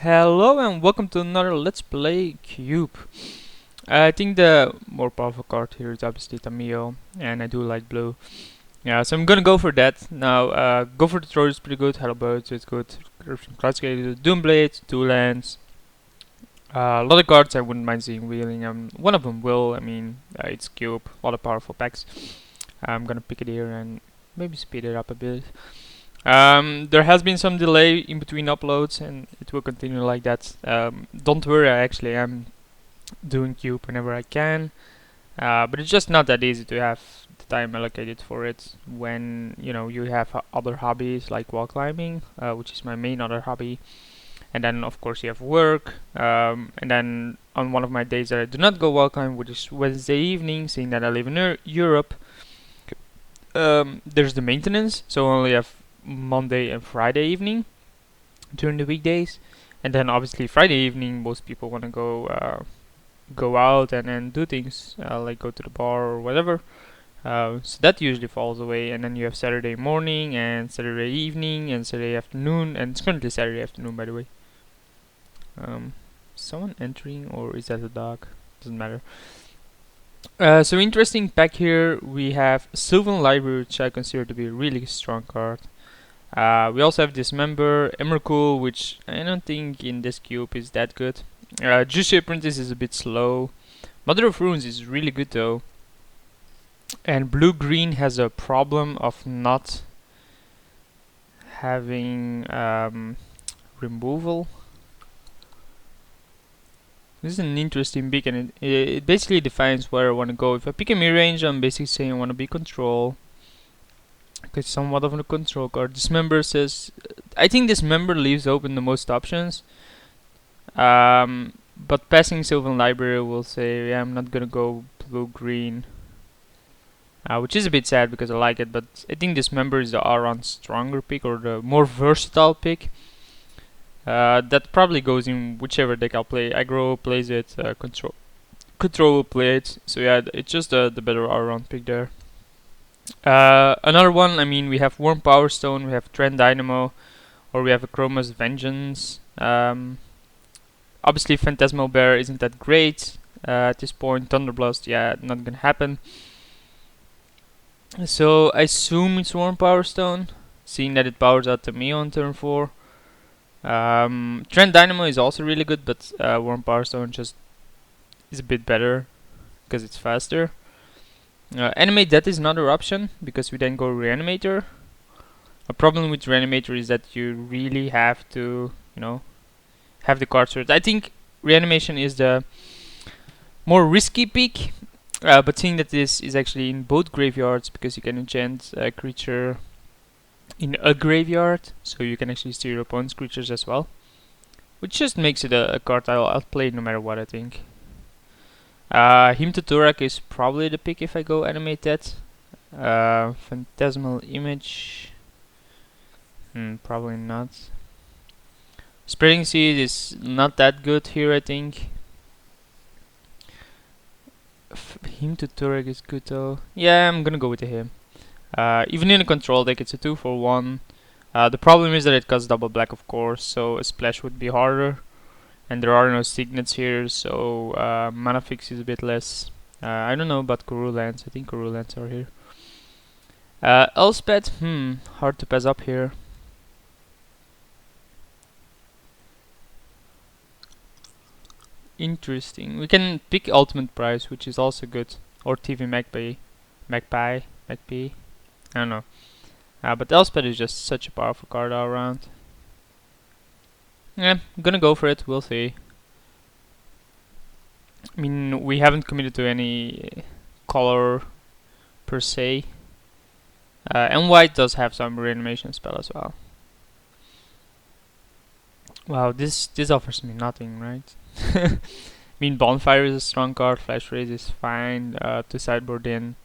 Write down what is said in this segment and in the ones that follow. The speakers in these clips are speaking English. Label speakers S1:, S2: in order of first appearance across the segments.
S1: Hello and welcome to another Let's Play Cube. I think the more powerful card here is obviously Tamio, and I do like blue. Yeah, so I'm gonna go for that. Now, go for the throw is pretty good, Hellbirds is good, Classic Doomblade, 2 lands. A lot of cards I wouldn't mind seeing wheeling. One of them will, it's Cube, a lot of powerful packs. I'm gonna pick it here and maybe speed it up a bit. There has been some delay in between uploads and it will continue like that. Don't worry, I actually am doing Cube whenever I can, but it's just not that easy to have the time allocated for it when you have other hobbies like wall climbing, which is my main other hobby, and then of course you have work, and then on one of my days that I do not go wall climb, which is Wednesday evening, seeing that I live in Europe, there's the maintenance, so I only have Monday and Friday evening during the weekdays, and then obviously Friday evening most people want to go out and do things, like go to the bar or whatever. So that usually falls away, and then you have Saturday morning and Saturday evening and Saturday afternoon, and it's currently Saturday afternoon, by the way. Someone entering, or is that a dog? Doesn't matter. So interesting pack here. We have Sylvan Library, which I consider to be a really strong card. We also have Dismember, Emrakul, which I don't think in this cube is that good. Juicy Apprentice is a bit slow. Mother of Runes is really good though. And blue-green has a problem of not having removal. This is an interesting pick, and it basically defines where I want to go. If I pick a mid-range, I'm basically saying I want to be control. It's somewhat of a control card. Dismember says, I think Dismember leaves open the most options. But passing Sylvan Library will say, yeah, I'm not gonna go blue-green. Which is a bit sad because I like it, but I think Dismember is the all-around stronger pick, or the more versatile pick. That probably goes in whichever deck I'll play. Aggro plays it, Control will play it, so yeah, it's just the better all-around pick there. Another one, we have Worm Power Stone, we have Trend Dynamo, or we have a Chroma's Vengeance. Obviously Phantasmal Bear isn't that great at this point. Thunderblast, yeah, not gonna happen. So I assume it's Worm Power Stone, seeing that it powers out to me on turn 4. Trend Dynamo is also really good, but Worm Power Stone just is a bit better because it's faster. Animate Death is another option because we then go Reanimator. A problem with Reanimator is that you really have to, have the card sorted. I think Reanimation is the more risky pick, but seeing that this is actually in both graveyards because you can enchant a creature in a graveyard, so you can actually steal your opponent's creatures as well, which just makes it a card I'll play no matter what, I think. Hymn to Turak is probably the pick if I go Animate that. Phantasmal Image, probably not. Spreading Seed is not that good here, I think. Hymn to Turak is good though. Yeah, I'm gonna go with the Hymn. Even in a control deck, it's a 2 for 1. The problem is that it costs double black, of course, so a splash would be harder. And there are no signets here, so mana fix is a bit less. I don't know about Kuru lands. I think Kuru lands are here. Elspeth, hard to pass up here. Interesting. We can pick Ultimate Prize, which is also good, or TV Magpie. I don't know. But Elspeth is just such a powerful card all around. Yeah, I'm gonna go for it, we'll see. We haven't committed to any color per se. And white does have some reanimation spell as well. Wow, this offers me nothing, right? Bonfire is a strong card, Flash Raise is fine, to sideboard in.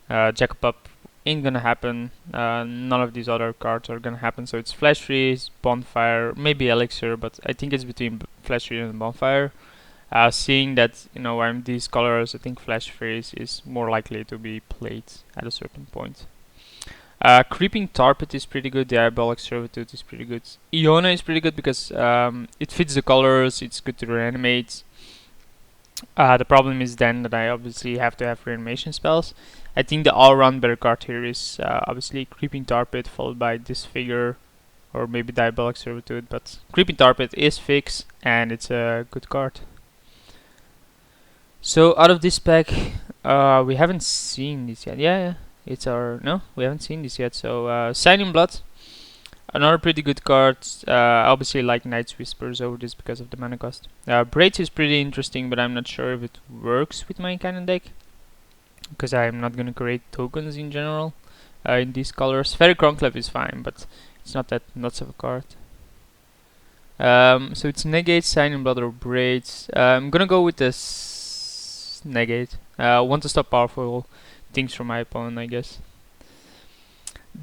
S1: Jacob Up ain't gonna happen. None of these other cards are gonna happen, so it's Flash Freeze, Bonfire, maybe Elixir, but I think it's between Flash Freeze and Bonfire. Seeing that I'm these colors, I think Flash Freeze is more likely to be played at a certain point. Creeping Tarpet is pretty good, Diabolic Servitude is pretty good. Iona is pretty good because it fits the colors, it's good to reanimate. The problem is then that I obviously have to have reanimation spells. I think the all-round better card here is obviously Creeping Tarpet followed by Disfigure or maybe Diabolic Servitude, but Creeping Tarpet is fixed and it's a good card. So out of this pack, we haven't seen this yet. Yeah, it's our no, we haven't seen this yet. So Signing Blood, another pretty good card. Obviously like Night's Whispers over this because of the mana cost. Braids is pretty interesting, but I'm not sure if it works with my cannon deck because I'm not gonna create tokens in general in these colors. Fairy Conclave is fine, but it's not that nuts of a card. So it's Negate, Signing Blood, or Braids. I'm gonna go with this Negate. Want to stop powerful things from my opponent, I guess.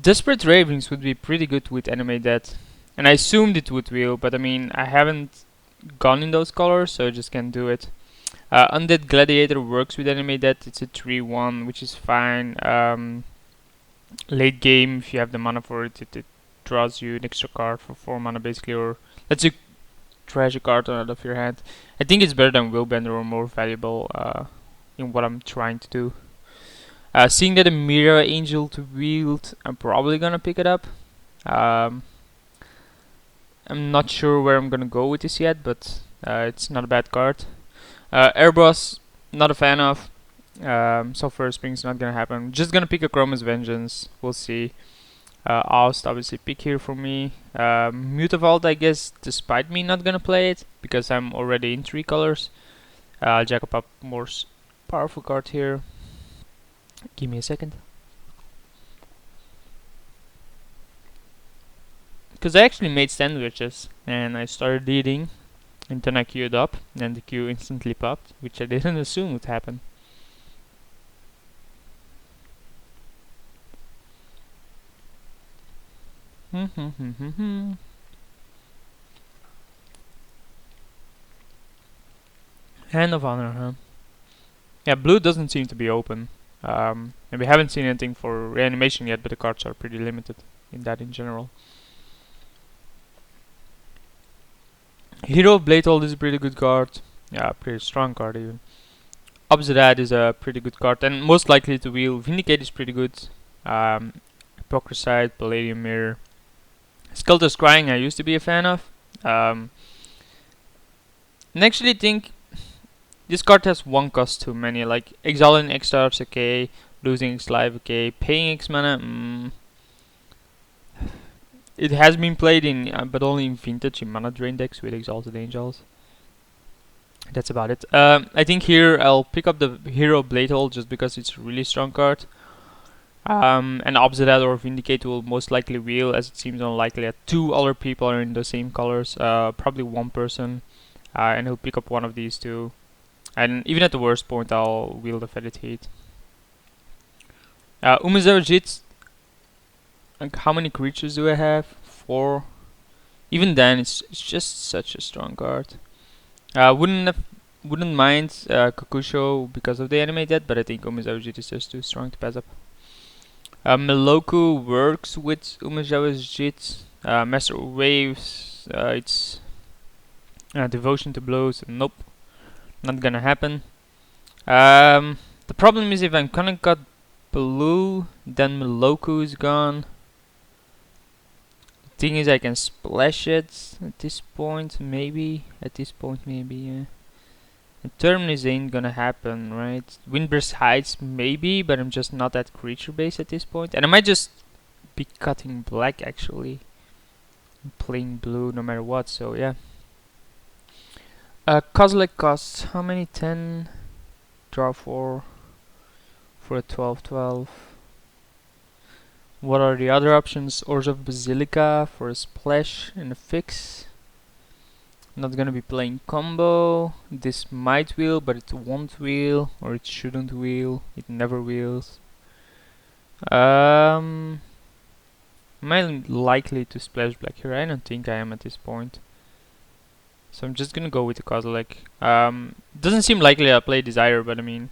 S1: Desperate Ravings would be pretty good with Animate Death, and I assumed it would wheel, but I mean, I haven't gone in those colors, so I just can't do it. Undead Gladiator works with Animate Death. It's a 3/1, which is fine. Late game, if you have the mana for it, it draws you an extra card for 4 mana basically, or lets you trash a card out of your hand. I think it's better than Willbender or more valuable in what I'm trying to do. Seeing that a Mirror Angel to wield, I'm probably gonna pick it up. I'm not sure where I'm gonna go with this yet, but it's not a bad card. Airboss, not a fan of. Sulphur Spring's not gonna happen. Just gonna pick a Chroma's Vengeance. We'll see. Oust, obviously pick here for me. Mutavault, I guess, despite me not gonna play it because I'm already in 3 colors. I'll jack up a more powerful card here. Give me a second. Because I actually made sandwiches and I started eating, and then I queued up and the queue instantly popped, which I didn't assume would happen. Hand of Honor, huh? Yeah, blue doesn't seem to be open. And we haven't seen anything for reanimation yet, but the cards are pretty limited in that in general. Hero of Bladehold is a pretty good card. Yeah, pretty strong card even. Obsidian is a pretty good card and most likely to wheel. Vindicate is pretty good. Hypocrisite, Palladium Mirror. Skelter Scrying I used to be a fan of. And actually think this card has one cost too many, like Exiling X-Stars okay, losing X life okay, paying X mana. It has been played in, but only in vintage in mana drain decks with Exalted Angels. That's about it. I think here I'll pick up the Hero Bladehold just because it's a really strong card. And Obsidian or Vindicate will most likely wheel, as it seems unlikely that 2 other people are in the same colors. Probably 1 person, and he'll pick up one of these 2. And even at the worst point, I'll wheel the Fetid Heat. Umazerjit. Like, how many creatures do I have? 4. Even then, it's just such a strong card. Wouldn't mind Kokusho because of the Animate Death, but I think Umazerjit is just too strong to pass up. Meloku works with Umazerjit. Master Waves. It's Devotion to Blows. Nope. Not gonna happen. The problem is if I'm gonna cut blue, then Meloku is gone. The thing is I can splash it at this point, maybe. Yeah. And Terminus ain't gonna happen, right? Windburst Heights, maybe, but I'm just not that creature based at this point. And I might just be cutting black actually. I'm playing blue no matter what, so yeah. Kozilek costs how many? 10. Draw 4 for a 12/12. What are the other options? Ors of Basilica for a splash and a fix. Not gonna be playing combo. This might wheel, but it won't wheel, or it shouldn't wheel. It never wheels. Am I likely to splash black here? I don't think I am at this point. So I'm just gonna go with the Kozilek. Doesn't seem likely I'll play Desire, but I mean,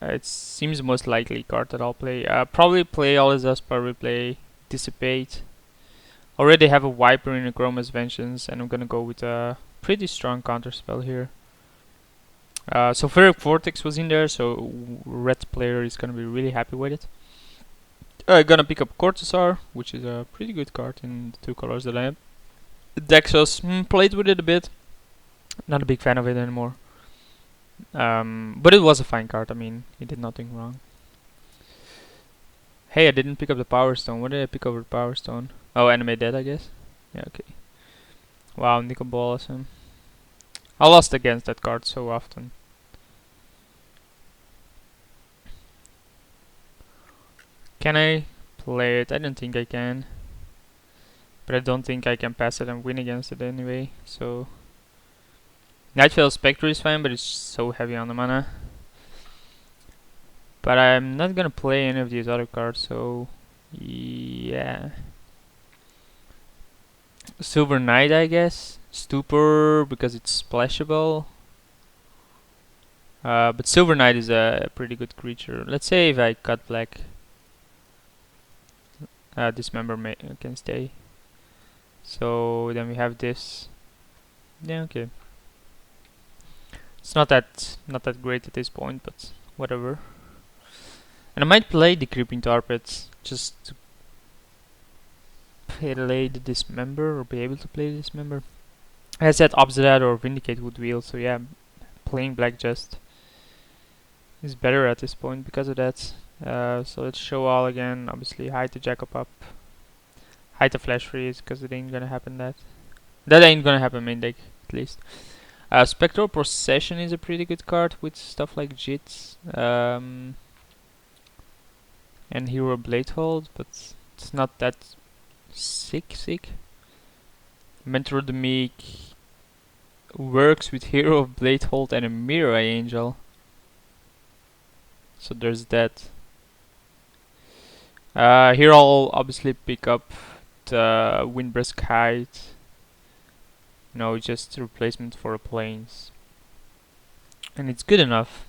S1: It seems the most likely card that I'll play. Probably play Alizas, probably play Dissipate. Already have a Viper in Chroma's Vengeance, and I'm gonna go with a pretty strong counter spell here. Sulfuric Vortex was in there, so red player is gonna be really happy with it. Gonna pick up Cortazar, which is a pretty good card in the two colors that I have. Dexos, played with it a bit. Not a big fan of it anymore. But it was a fine card, I mean, it did nothing wrong. Hey, I didn't pick up the Power Stone. What did I pick up with Power Stone? Oh, Animate Dead, I guess. Yeah, okay. Wow, Nicol Bolasm. I lost against that card so often. Can I play it? I don't think I can. But I don't think I can pass it and win against it anyway, so... Nightveil Spectre is fine, but it's so heavy on the mana. But I'm not gonna play any of these other cards, so... yeah... Silver Knight, I guess. Stupor, because it's splashable. But Silver Knight is a pretty good creature. Let's say if I cut black... Dismember can stay. So then we have this. Yeah, okay. It's not that great at this point, but whatever. And I might play the Creeping Tarpet just to play the Dismember, or be able to play the Dismember. I said Obsidian or Vindicate Woodwheel, so yeah, playing black just is better at this point because of that. So let's show all again. Obviously, hide the Jacob up, hide the Flash Freeze, because it ain't gonna happen. That ain't gonna happen main deck, at least. Spectral Procession is a pretty good card with stuff like Jits and Hero Blade Hold, but it's not that sick. Mentor the Meek works with Hero of Blade Hold and a Mirror Angel, so there's that. Here I'll obviously pick up the Windbreast Kite. No, just a replacement for a Plains. And it's good enough.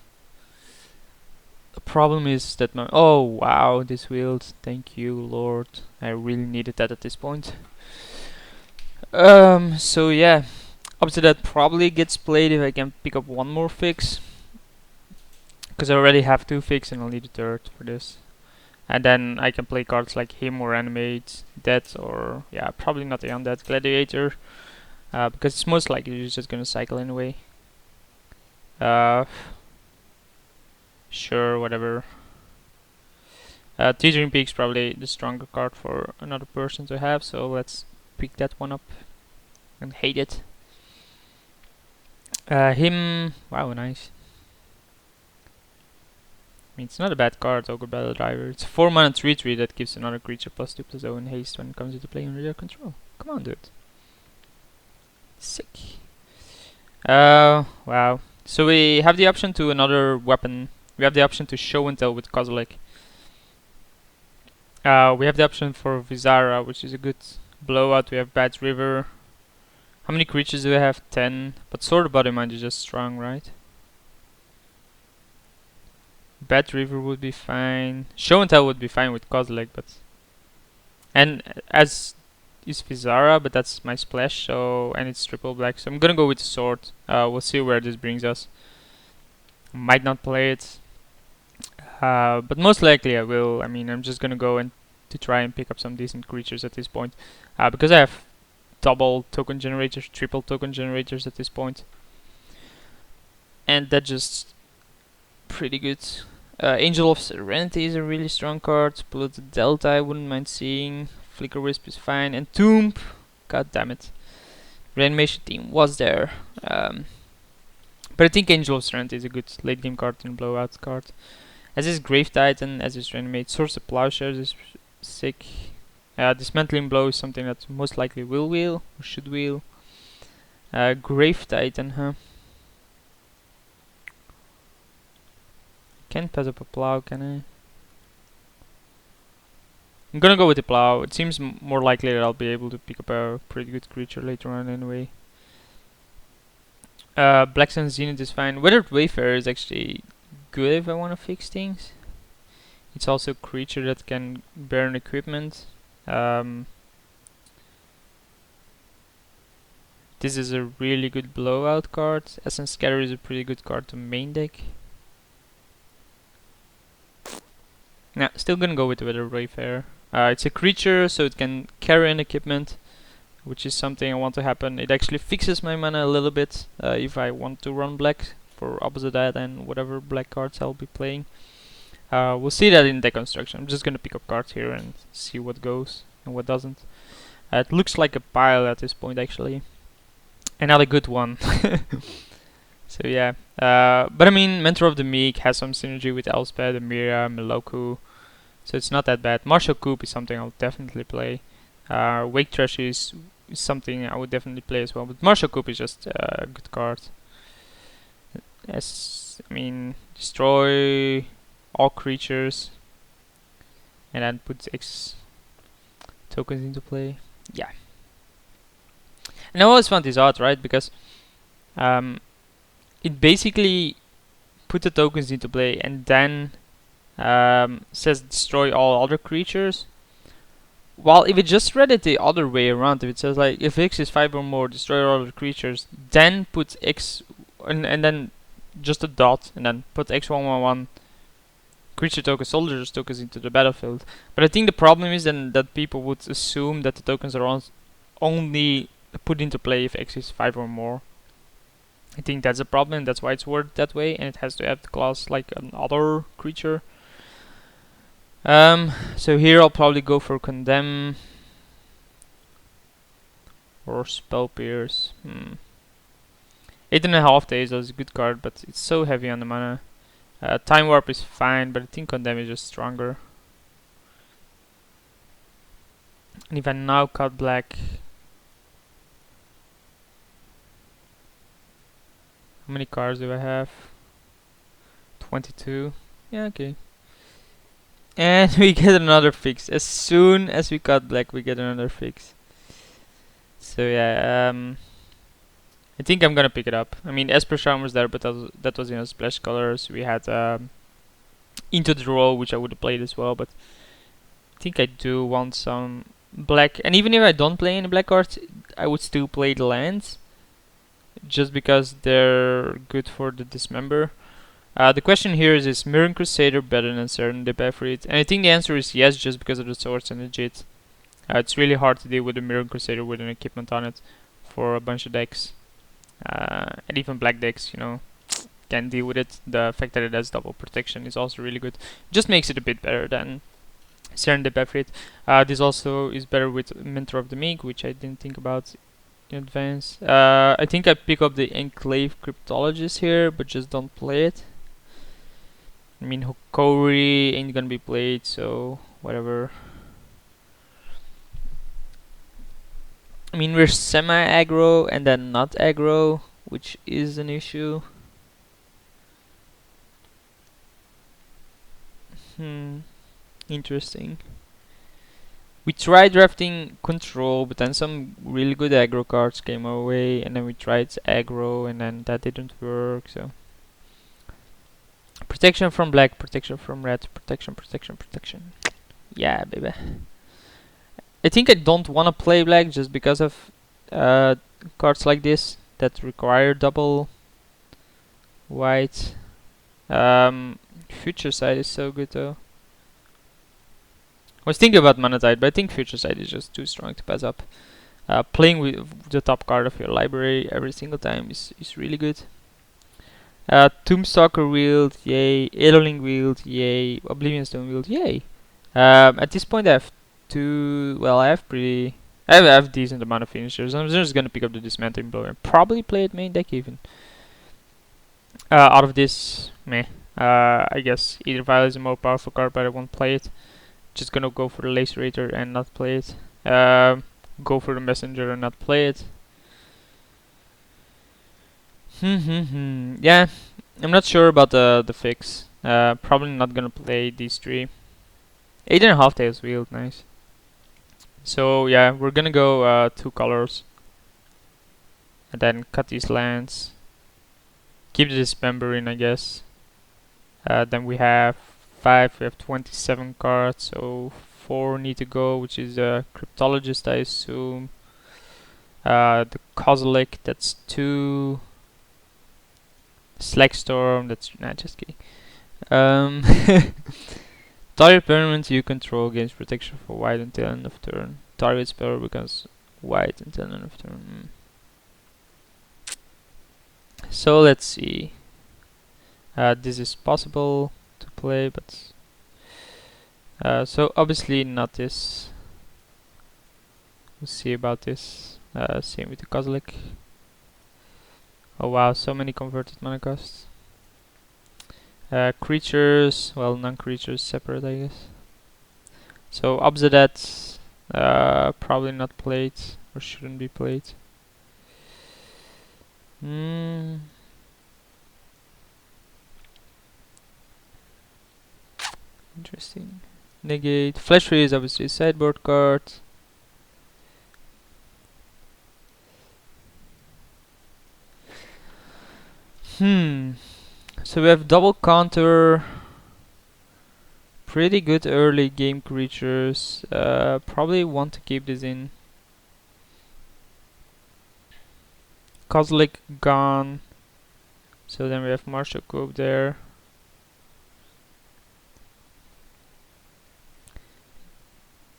S1: The problem is that my... oh wow, this wield. Thank you, Lord. I really needed that at this point. So yeah. Obviously that probably gets played if I can pick up one more fix. Because I already have 2 fix and I'll need a third for this. And then I can play cards like him or Animate Death, or yeah, probably not the Undead Gladiator. Because it's most likely it's just gonna cycle anyway. Sure, whatever. Teetering Peak's probably the stronger card for another person to have, so let's pick that one up and hate it. Him, wow, nice. I mean, it's not a bad card, Ogre Battle Driver. It's a 4-mana 3/3 that gives another creature +2/+0 and haste when it comes into play under your control. Come on, dude. Sick. Wow. So we have the option to another weapon. We have the option to Show and Tell with Kozilek. We have the option for Vizara, which is a good blowout. We have Bad River. How many creatures do we have? 10. But Sword of Body Mind is just strong, right? Bad River would be fine. Show and Tell would be fine with Kozilek, but... and as is Vizara, but that's my splash, so... and it's triple black, so I'm gonna go with the Sword. We'll see where this brings us. Might not play it. But most likely I will. I mean, I'm just gonna go and to try and pick up some decent creatures at this point. Because I have double token generators, triple token generators at this point. And that's just pretty good. Angel of Serenity is a really strong card. Polluted Delta I wouldn't mind seeing. Flicker Wisp is fine. And Tomb, god damn it. Reanimation Team was there. But I think Angel of Serenity is a good late game card and blowout card. As is Grave Titan, as is Reanimate. Source of Plowshares is sick. Dismantling Blow is something that most likely will wheel, or should wheel. Grave Titan, huh? Can't pass up a Plow, can I? I'm gonna go with the Plow. It seems more likely that I'll be able to pick up a pretty good creature later on anyway. Black Sun Zenith is fine. Weathered Wayfarer is actually good if I want to fix things. It's also a creature that can burn equipment. This is a really good blowout card. Essence Scatter is a pretty good card to main deck. Nah, still gonna go with the Weather Wayfarer. It's a creature, so it can carry an equipment, which is something I want to happen. It actually fixes my mana a little bit if I want to run black for opposite that and whatever black cards I'll be playing. We'll see that in deck construction. I'm just gonna pick up cards here and see what goes and what doesn't. It looks like a pile at this point actually. And not a good one. So yeah. But I mean, Mentor of the Meek has some synergy with Elspeth, Amira, Meloku. So it's not that bad. Martial Coup is something I'll definitely play. Wake Trash is something I would definitely play as well. But Martial Coup is just a good card. As I mean, destroy all creatures and then put X tokens into play. Yeah. And I always found this odd, right? Because it basically put the tokens into play and then says destroy all other creatures. While if it just read it the other way around, if it says like if X is 5 or more, destroy all other creatures, then put X and then just a dot and then put X111 creature tokens, soldiers tokens into the battlefield. But I think the problem is then that people would assume that the tokens are only put into play if X is 5 or more. I think that's a problem, that's why it's worded that way, and it has to have the class like another creature. So here I'll probably go for Condemn or Spell Pierce. 8.5 days is a good card, but it's so heavy on the mana. Time Warp is fine, but I think Condemn is just stronger. And if I now cut black, how many cards do I have? 22. Yeah, okay. And we get another fix. As soon as we cut black, we get another fix. So yeah, I think I'm gonna pick it up. I mean, Esper Charm was there, but that was in splash colors. We had Into the Roll, which I would have played as well, but I think I do want some black. And even if I don't play any black cards, I would still play the lands, just because they're good for the Dismember. The question here is Mirran Crusader better than Serendip Efreet? And I think the answer is yes, just because of the swords and the JIT. It's really hard to deal with a Mirran Crusader with an equipment on it for a bunch of decks. And even black decks, you know, can deal with it. The fact that it has double protection is also really good. Just makes it a bit better than Serendip Efreet. This also is better with Mentor of the Meek, which I didn't think about in advance. I think I pick up the Enclave Cryptologist here, but just don't play it. I mean, Hokori ain't gonna be played, so whatever. I mean, we're semi-aggro and then not aggro, which is an issue. Interesting. We tried drafting Control, but then some really good aggro cards came our way, and then we tried aggro, and then that didn't work, so... Protection from black, protection from red, protection, protection, protection. Yeah, baby. I think I don't want to play black just because of cards like this that require double white. Future Sight is so good though. I was thinking about Mana Tide, but I think Future Sight is just too strong to pass up. Playing with the top card of your library every single time is really good. Tombstalker Wield, yay. Eloling Wield, yay. Oblivion Stone Wield, yay. At this point I have I have decent amount of finishers. I'm just gonna pick up the Dismantling Blow and probably play it main deck even. Out of this, meh. I guess either Violet is a more powerful card, but I won't play it. Just gonna go for the Lacerator and not play it. Go for the Messenger and not play it. Yeah, I'm not sure about the fix. Probably not gonna play these three. 8.5 Tails Wield, nice. So yeah, we're gonna go 2 colors. And then cut these lands. Keep the Dismember in, I guess. Then we have 5, we have 27 cards, so 4 need to go, which is a Cryptologist, I assume. The Kozilek, that's 2. Slagstorm, that's... Nah, just kidding. Target permanent you control gains protection for white until end of turn. Target spell becomes white until end of turn. So let's see. This is possible to play, but so obviously not this. We'll see about this. Same with the Kozilek. Oh wow, so many converted mana costs. Creatures, well, non-creatures separate, I guess. So opposite that, probably not played or shouldn't be played. Interesting. Negate. Flash Ray is obviously a sideboard card. So we have double counter. Pretty good early game creatures. Probably want to keep this in. Kozilek gone. So then we have Marshall Cove there.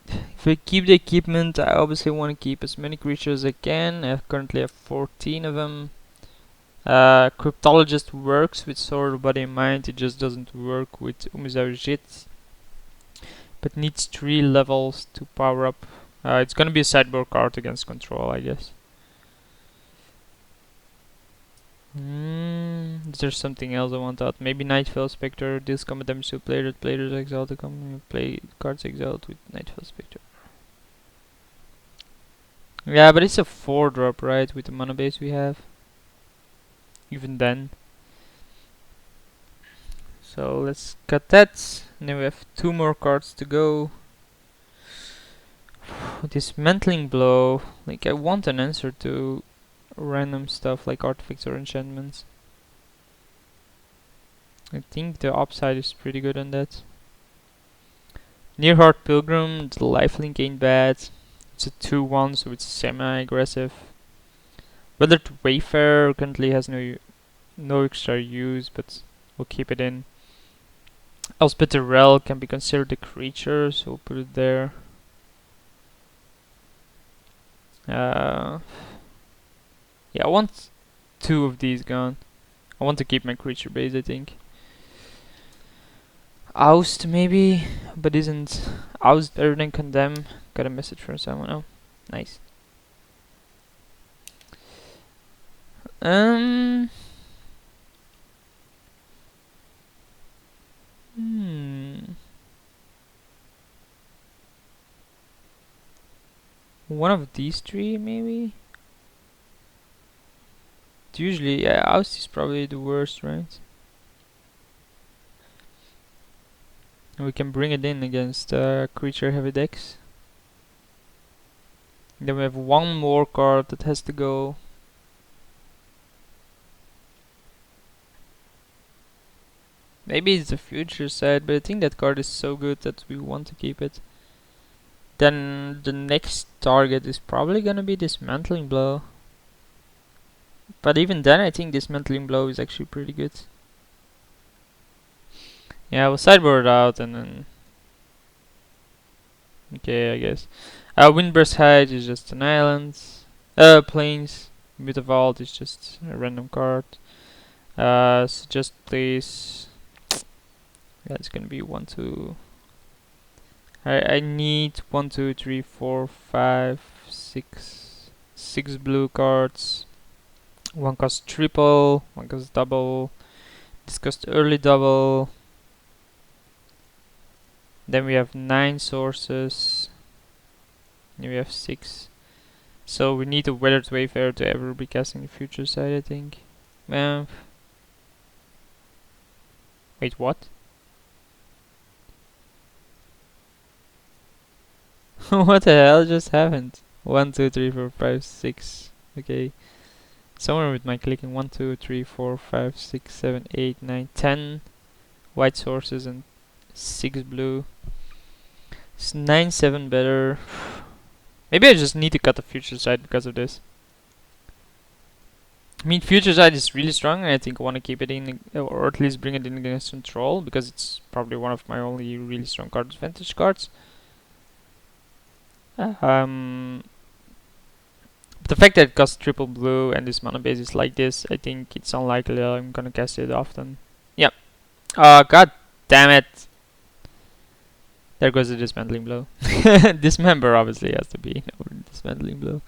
S1: If we keep the equipment, I obviously want to keep as many creatures as I can. I currently have 14 of them. Cryptologist works with Sword of Body and Mind, it just doesn't work with Umizarjit. But needs 3 levels to power up. It's gonna be a sideboard card against control, I guess. Is there something else I want out? Maybe Nightfell Spectre. Deals combat damage to a player that players exiled to come play cards exiled with Nightfell Spectre. Yeah, but it's a 4-drop, right? With the mana base we have. Even then. So let's cut that. And then we have 2 more cards to go. Dismantling Blow. Like, I want an answer to random stuff like artifacts or enchantments. I think the upside is pretty good on that. Nearheart Pilgrim, the lifelink ain't bad. It's a 2-1, so it's semi-aggressive. Weathered Wayfarer currently has no extra use, but we'll keep it in. Elspeth can be considered a creature, so we'll put it there. Yeah, I want 2 of these gone. I want to keep my creature base, I think. Oust maybe, but isn't Oust better than Condemn? Got a message from someone. Oh, nice. One of these 3 maybe? Usually, yeah, Oust is probably the worst, right? And we can bring it in against creature heavy decks. Then we have 1 more card that has to go. Maybe it's the future side, but I think that card is so good that we want to keep it. Then the next target is probably gonna be Dismantling Blow. But even then, I think Dismantling Blow is actually pretty good. Yeah, we'll sideboard out and then... Okay, I guess. Windburst Heights is just an island. Plains. Mutavault is just a random card. So just place... Yeah, it's gonna be 1, 2... I need 1, 2, 3, 4, 5, 6 blue cards. 1 costs triple, 1 costs double. This costs early double. Then we have 9 sources. And we have 6. So we need a Weathered Wayfarer to ever be casting the future side, I think. Wait, what? What the hell just happened? 1, 2, 3, 4, 5, 6. Okay. Somewhere with my clicking 1, 2, 3, 4, 5, 6, 7, 8, 9, 10. white sources and 6 blue. It's 9-7 better. Maybe I just need to cut the future side because of this. I mean, future side is really strong, and I think I want to keep it in, or at least bring it in against control, because it's probably one of my only really strong card advantage cards. But the fact that it costs triple blue and this mana base is like this, I think it's unlikely that I'm gonna cast it often. Yep. God damn it. There goes the dismantling blow. Dismember obviously has to be dismantling blow.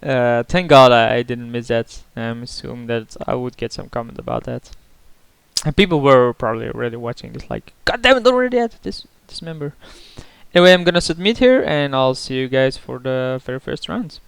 S1: Thank God I didn't miss that. Assume that I would get some comment about that. And people were probably already watching this like, God damn it, already had this dismember. Anyway, I'm gonna submit here and I'll see you guys for the very first round.